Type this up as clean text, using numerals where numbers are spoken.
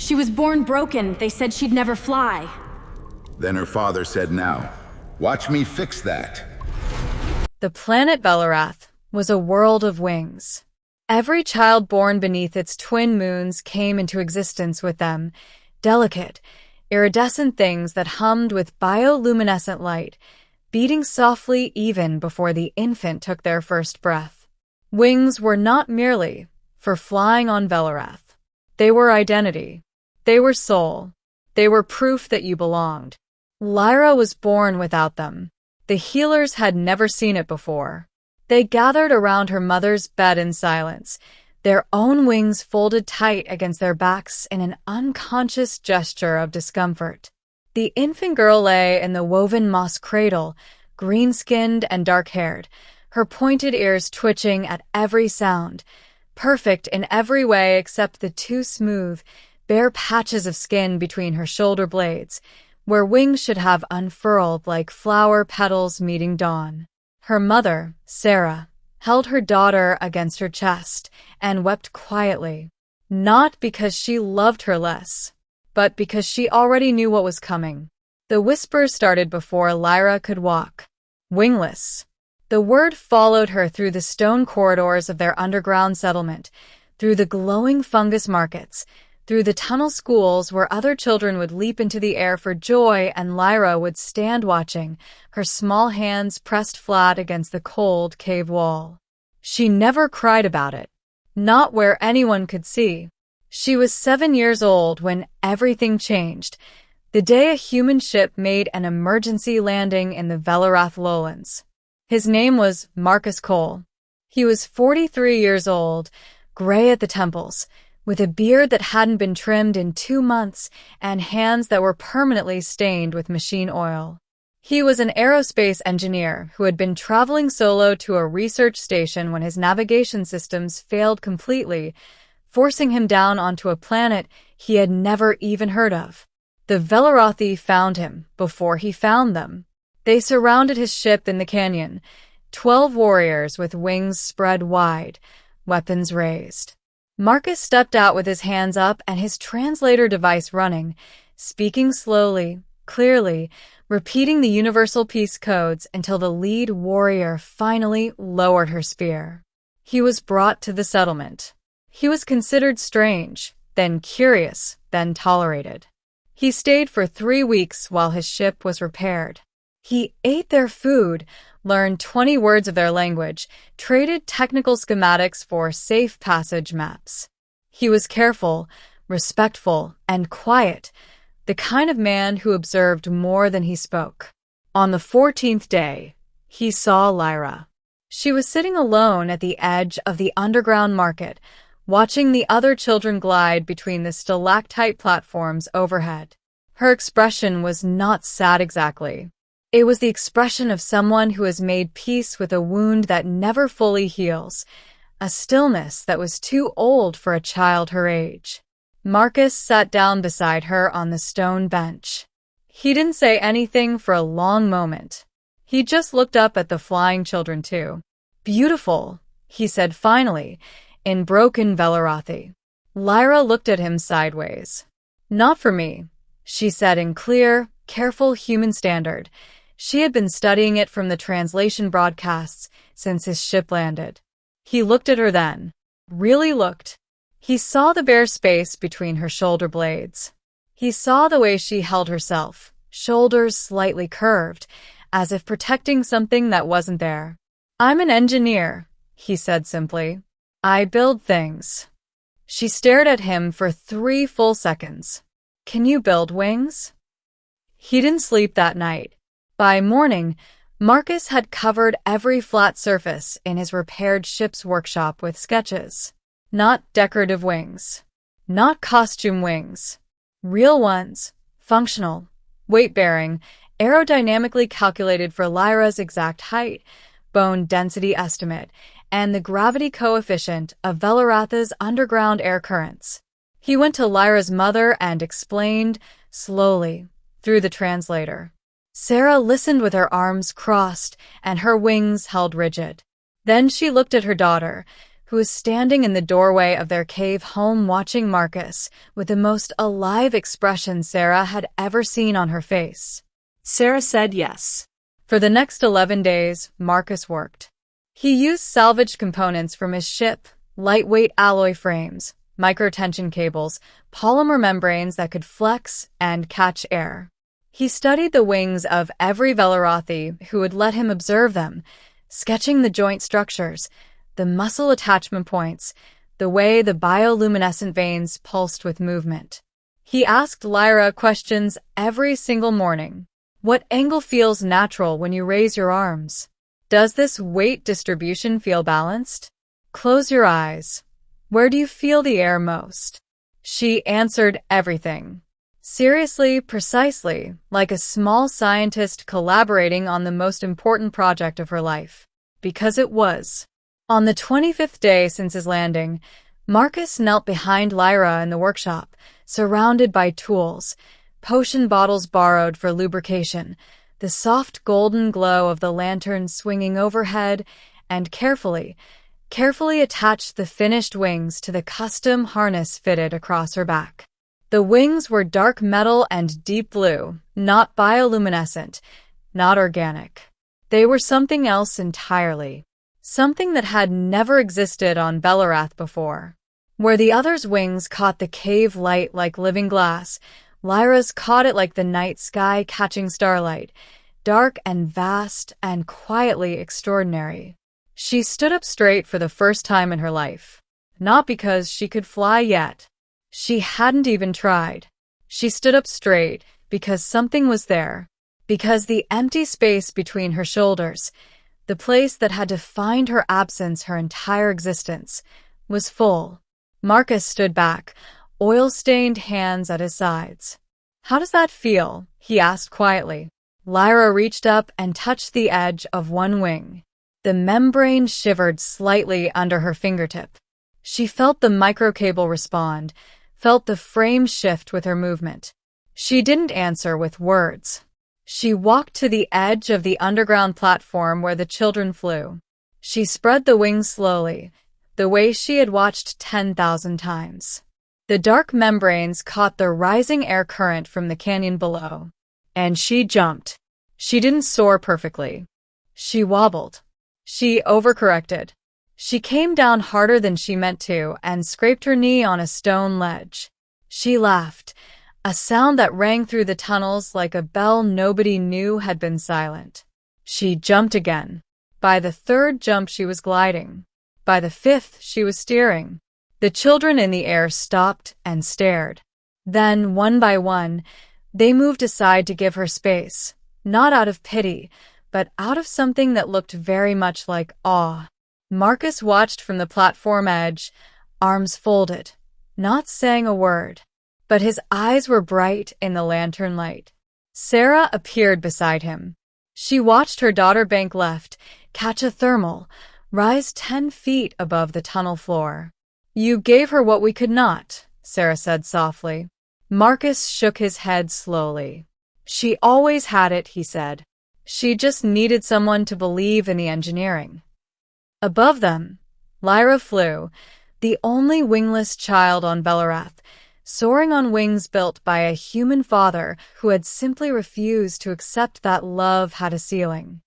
She was born broken. They said she'd never fly. Then her father said, "Now, watch me fix that." The planet Velorath was a world of wings. Every child born beneath its twin moons came into existence with them, delicate, iridescent things that hummed with bioluminescent light, beating softly even before the infant took their first breath. Wings were not merely for flying on Velorath. They were identity. They were soul. They were proof that you belonged. Lyra was born without them. The healers had never seen it before. They gathered around her mother's bed in silence, their own wings folded tight against their backs in an unconscious gesture of discomfort. The infant girl lay in the woven moss cradle, green-skinned and dark-haired, her pointed ears twitching at every sound, perfect in every way except the two smooth, bare patches of skin between her shoulder blades, where wings should have unfurled like flower petals meeting dawn. Her mother, Sarah, held her daughter against her chest and wept quietly, not because she loved her less, but because she already knew what was coming. The whispers started before Lyra could walk. Wingless. The word followed her through the stone corridors of their underground settlement, through the glowing fungus markets, through the tunnel schools where other children would leap into the air for joy and Lyra would stand watching, her small hands pressed flat against the cold cave wall. She never cried about it. Not where anyone could see. She was 7 years old when everything changed, the day a human ship made an emergency landing in the Velorath lowlands. His name was Marcus Cole. He was 43 years old, gray at the temples, with a beard that hadn't been trimmed in 2 months and hands that were permanently stained with machine oil. He was an aerospace engineer who had been traveling solo to a research station when his navigation systems failed completely, forcing him down onto a planet he had never even heard of. The Velorathi found him before he found them. They surrounded his ship in the canyon, 12 warriors with wings spread wide, weapons raised. Marcus stepped out with his hands up and his translator device running, speaking slowly, clearly, repeating the universal peace codes until the lead warrior finally lowered her spear. He was brought to the settlement. He was considered strange, then curious, then tolerated. He stayed for 3 weeks while his ship was repaired. He ate their food, learned 20 words of their language, traded technical schematics for safe passage maps. He was careful, respectful, and quiet, the kind of man who observed more than he spoke. On the 14th day, he saw Lyra. She was sitting alone at the edge of the underground market, watching the other children glide between the stalactite platforms overhead. Her expression was not sad exactly. It was the expression of someone who has made peace with a wound that never fully heals, a stillness that was too old for a child her age. Marcus sat down beside her on the stone bench. He didn't say anything for a long moment. He just looked up at the flying children too. "Beautiful," he said finally, in broken Velorathi. Lyra looked at him sideways. "Not for me," she said in clear, careful human standard. She had been studying it from the translation broadcasts since his ship landed. He looked at her then. Really looked. He saw the bare space between her shoulder blades. He saw the way she held herself, shoulders slightly curved, as if protecting something that wasn't there. "I'm an engineer," he said simply. "I build things." She stared at him for 3 full seconds. "Can you build wings?" He didn't sleep that night. By morning, Marcus had covered every flat surface in his repaired ship's workshop with sketches. Not decorative wings. Not costume wings. Real ones. Functional. Weight-bearing. Aerodynamically calculated for Lyra's exact height, bone density estimate, and the gravity coefficient of Velorath's underground air currents. He went to Lyra's mother and explained, slowly, through the translator. Sarah listened with her arms crossed and her wings held rigid. Then she looked at her daughter, who was standing in the doorway of their cave home watching Marcus with the most alive expression Sarah had ever seen on her face. Sarah said yes. For the next 11 days, Marcus worked. He used salvaged components from his ship, lightweight alloy frames, microtension cables, polymer membranes that could flex and catch air. He studied the wings of every Velorathi who would let him observe them, sketching the joint structures, the muscle attachment points, the way the bioluminescent veins pulsed with movement. He asked Lyra questions every single morning. What angle feels natural when you raise your arms? Does this weight distribution feel balanced? Close your eyes. Where do you feel the air most? She answered everything. Seriously, precisely, like a small scientist collaborating on the most important project of her life. Because it was. On the 25th day since his landing, Marcus knelt behind Lyra in the workshop, surrounded by tools, potion bottles borrowed for lubrication, the soft golden glow of the lantern swinging overhead, and carefully attached the finished wings to the custom harness fitted across her back. The wings were dark metal and deep blue, not bioluminescent, not organic. They were something else entirely. Something that had never existed on Velorath before. Where the other's wings caught the cave light like living glass, Lyra's caught it like the night sky catching starlight, dark and vast and quietly extraordinary. She stood up straight for the first time in her life. Not because she could fly yet. She hadn't even tried. She stood up straight because something was there. Because the empty space between her shoulders, the place that had defined her absence her entire existence, was full. Marcus stood back, oil-stained hands at his sides. "How does that feel?" he asked quietly. Lyra reached up and touched the edge of one wing. The membrane shivered slightly under her fingertip. She felt the microcable respond, felt the frame shift with her movement. She didn't answer with words. She walked to the edge of the underground platform where the children flew. She spread the wings slowly, the way she had watched 10,000 times. The dark membranes caught the rising air current from the canyon below. And she jumped. She didn't soar perfectly. She wobbled. She overcorrected. She came down harder than she meant to and scraped her knee on a stone ledge. She laughed, a sound that rang through the tunnels like a bell nobody knew had been silent. She jumped again. By the third jump she was gliding. By the fifth she was steering. The children in the air stopped and stared. Then, one by one, they moved aside to give her space, not out of pity, but out of something that looked very much like awe. Marcus watched from the platform edge, arms folded, not saying a word, but his eyes were bright in the lantern light. Sarah appeared beside him. She watched her daughter bank left, catch a thermal, rise 10 feet above the tunnel floor. "You gave her what we could not," Sarah said softly. Marcus shook his head slowly. "She always had it," he said. "She just needed someone to believe in the engineering." Above them, Lyra flew, the only wingless child on Velorath, soaring on wings built by a human father who had simply refused to accept that love had a ceiling.